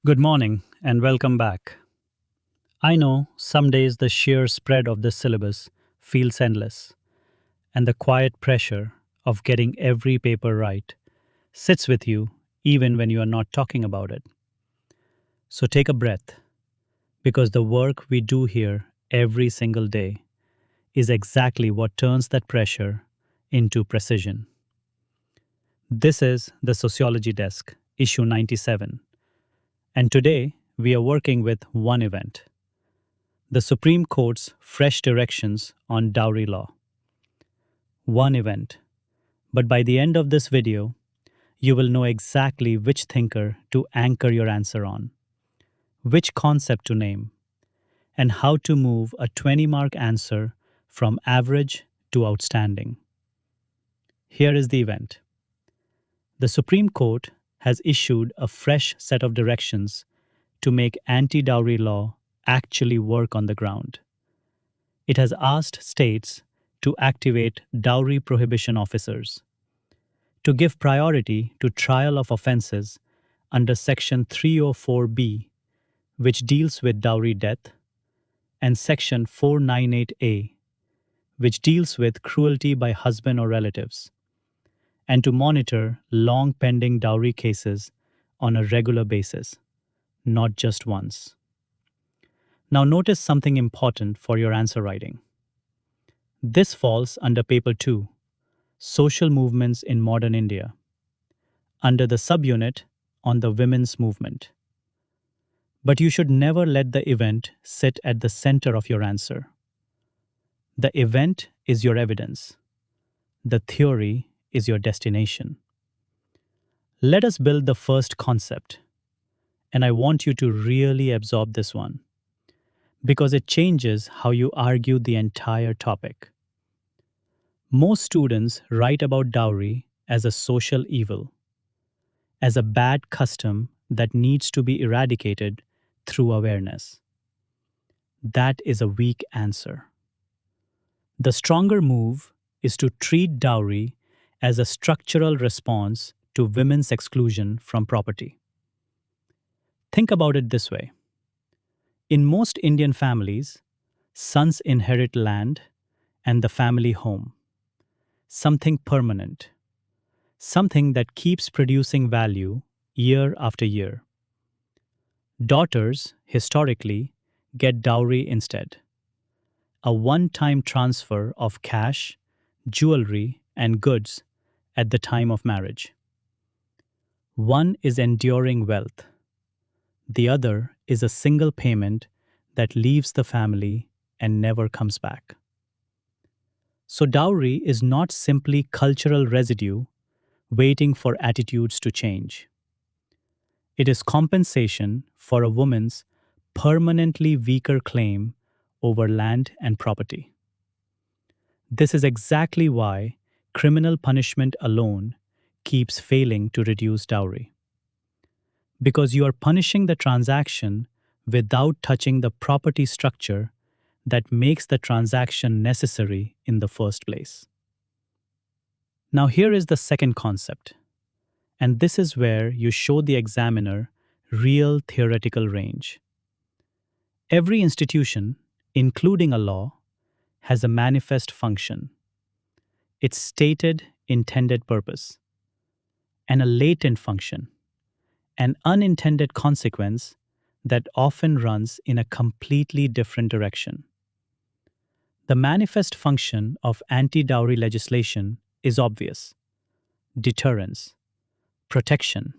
Good morning and welcome back. I know some days the sheer spread of this syllabus feels endless, and the quiet pressure of getting every paper right sits with you even when you are not talking about it. So take a breath, because the work we do here every single day is exactly what turns that pressure into precision. This is the Sociology Desk, issue 97, and today we are working with one event: the Supreme Court's fresh directions on dowry law. One event. But by the end of this video, you will know exactly which thinker to anchor your answer on, which concept to name, and how to move a 20-mark answer from average to outstanding. Here is the event. The Supreme Court has issued a fresh set of directions to make anti dowry law actually work on the ground. It has asked states to activate dowry prohibition officers, to give priority to trial of offenses under Section 304B, which deals with dowry death, and Section 498A, which deals with cruelty by husband or relatives, and to monitor long pending dowry cases on a regular basis, not just once. Now, notice something important for your answer writing. This falls under Paper 2, Social Movements in Modern India, under the subunit on the women's movement. But you should never let the event sit at the center of your answer. The event is your evidence. The theory is your destination. Let us build the first concept, and I want you to really absorb this one, because it changes how you argue the entire topic. Most students write about dowry as a social evil, as a bad custom that needs to be eradicated through awareness. That is a weak answer. The stronger move is to treat dowry as a structural response to women's exclusion from property. Think about it this way. In most Indian families, sons inherit land and the family home, something permanent, something that keeps producing value year after year. Daughters, historically, get dowry instead, a one-time transfer of cash, jewelry, and goods at the time of marriage. One is enduring wealth. The other is a single payment that leaves the family and never comes back. So dowry is not simply cultural residue waiting for attitudes to change. It is compensation for a woman's permanently weaker claim over land and property. This is exactly why criminal punishment alone keeps failing to reduce dowry. Because you are punishing the transaction without touching the property structure that makes the transaction necessary in the first place. Now, here is the second concept, and this is where you show the examiner real theoretical range. Every institution, including a law, has a manifest function, its stated intended purpose, and a latent function, an unintended consequence that often runs in a completely different direction. The manifest function of anti-dowry legislation is obvious: deterrence, protection,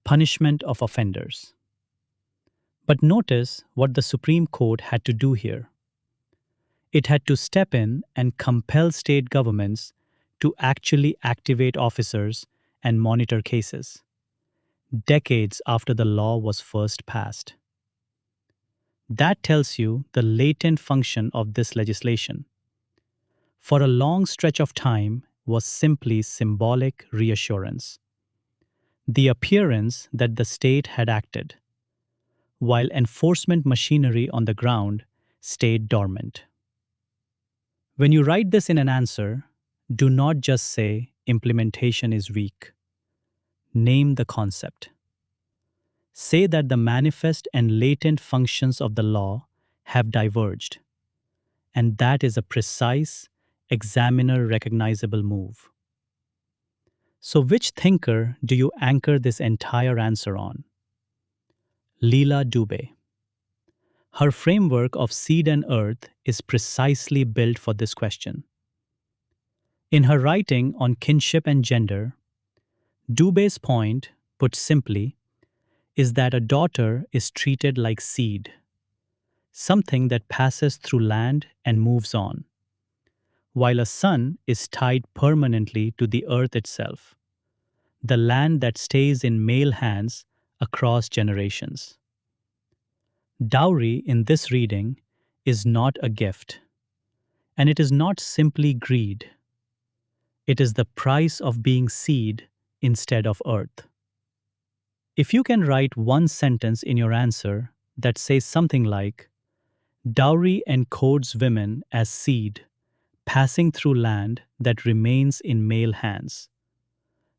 punishment of offenders. But notice what the Supreme Court had to do here. It had to step in and compel state governments to actually activate officers and monitor cases, decades after the law was first passed. That tells you the latent function of this legislation. For a long stretch of time was simply symbolic reassurance, the appearance that the state had acted, while enforcement machinery on the ground stayed dormant. When you write this in an answer, do not just say implementation is weak. Name the concept. say that the manifest and latent functions of the law have diverged, and that is a precise, examiner recognizable move. So, which thinker do you anchor this entire answer on? Leela Dube. Her framework of seed and earth is precisely built for this question. In her writing on kinship and gender, Dube's point, put simply, is that a daughter is treated like seed, something that passes through land and moves on, while a son is tied permanently to the earth itself, the land that stays in male hands across generations. Dowry in this reading is not a gift, and it is not simply greed. It is the price of being seed instead of earth. If you can write one sentence in your answer that says something like, Dowry encodes women as seed, passing through land that remains in male hands,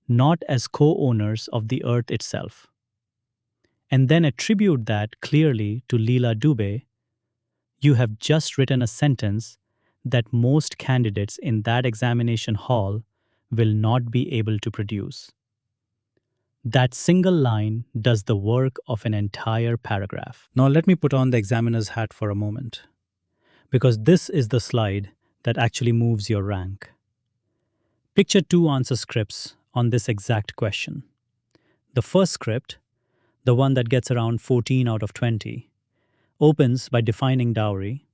not as co-owners of the earth itself, and then attribute that clearly to Leela Dube, you have just written a sentence that most candidates in that examination hall will not be able to produce. That single line does the work of an entire paragraph. Now, let me put on the examiner's hat for a moment, because this is the slide that actually moves your rank. Picture two answer scripts on this exact question. The first script, the one that gets around 14 out of 20, opens by defining dowry,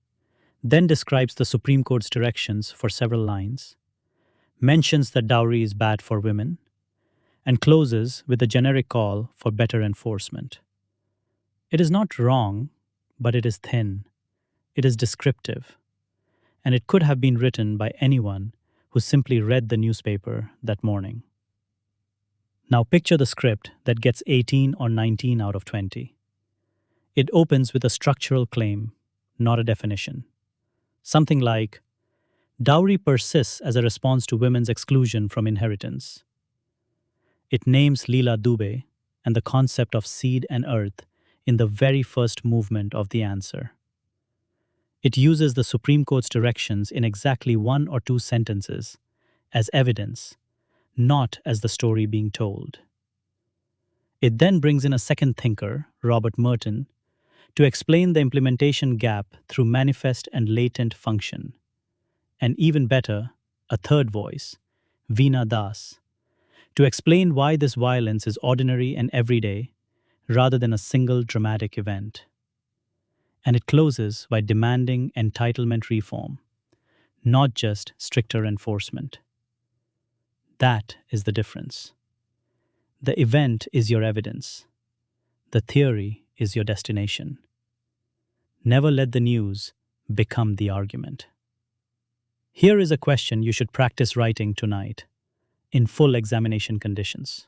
then describes the Supreme Court's directions for several lines, mentions that dowry is bad for women, and closes with a generic call for better enforcement. It is not wrong, but it is thin. It is descriptive. And it could have been written by anyone who simply read the newspaper that morning. Now picture the script that gets 18 or 19 out of 20. It opens with a structural claim, not a definition. Something like, dowry persists as a response to women's exclusion from inheritance. It names Leela Dube and the concept of seed and earth in the very first movement of the answer. It uses the Supreme Court's directions in exactly one or two sentences as evidence, not as the story being told. It then brings in a second thinker, Robert Merton, to explain the implementation gap through manifest and latent function. And even better, a third voice, Veena, to explain why this violence is ordinary and everyday rather than a single dramatic event. And it closes by demanding entitlement reform, not just stricter enforcement. That is the difference. The event is your evidence. The theory is your destination. Never let the news become the argument. Here is a question you should practice writing tonight, in full examination conditions.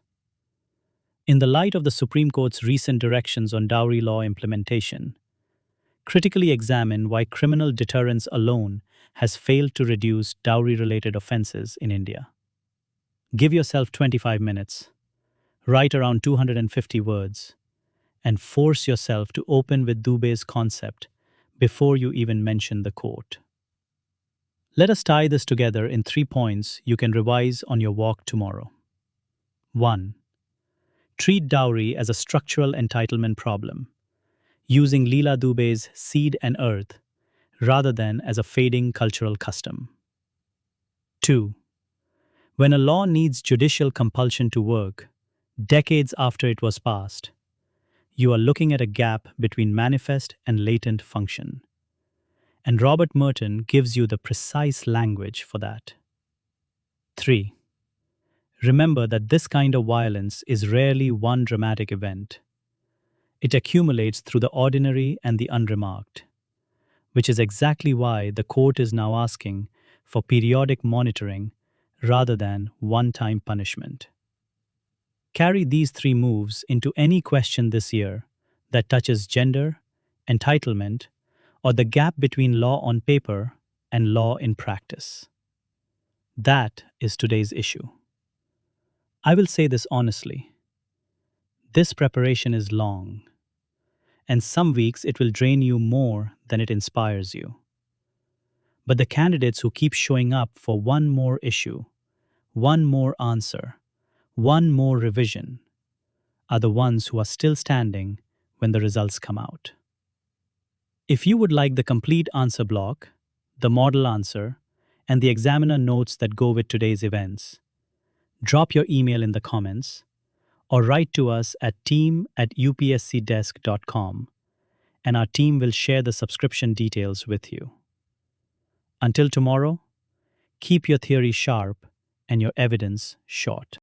In the light of the Supreme Court's recent directions on dowry law implementation, critically examine why criminal deterrence alone has failed to reduce dowry-related offenses in India. Give yourself 25 minutes, write around 250 words, and force yourself to open with Dube's concept before you even mention the quote. Let us tie this together in 3 points you can revise on your walk tomorrow. 1. Treat dowry as a structural entitlement problem, using Leela Dube's seed and earth rather than as a fading cultural custom. 2. When a law needs judicial compulsion to work, decades after it was passed, you are looking at a gap between manifest and latent function. And Robert Merton gives you the precise language for that. 3. Remember that this kind of violence is rarely one dramatic event. It accumulates through the ordinary and the unremarked, which is exactly why the court is now asking for periodic monitoring rather than one-time punishment. Carry these 3 moves into any question this year that touches gender, entitlement, or the gap between law on paper and law in practice. That is today's issue. I will say this honestly. This preparation is long, and some weeks it will drain you more than it inspires you. But the candidates who keep showing up for one more issue, one more answer, one more revision, are the ones who are still standing when the results come out. If you would like the complete answer block, the model answer, and the examiner notes that go with today's events, drop your email in the comments or write to us at team@upscdesk.com, and our team will share the subscription details with you. Until tomorrow, keep your theory sharp and your evidence short.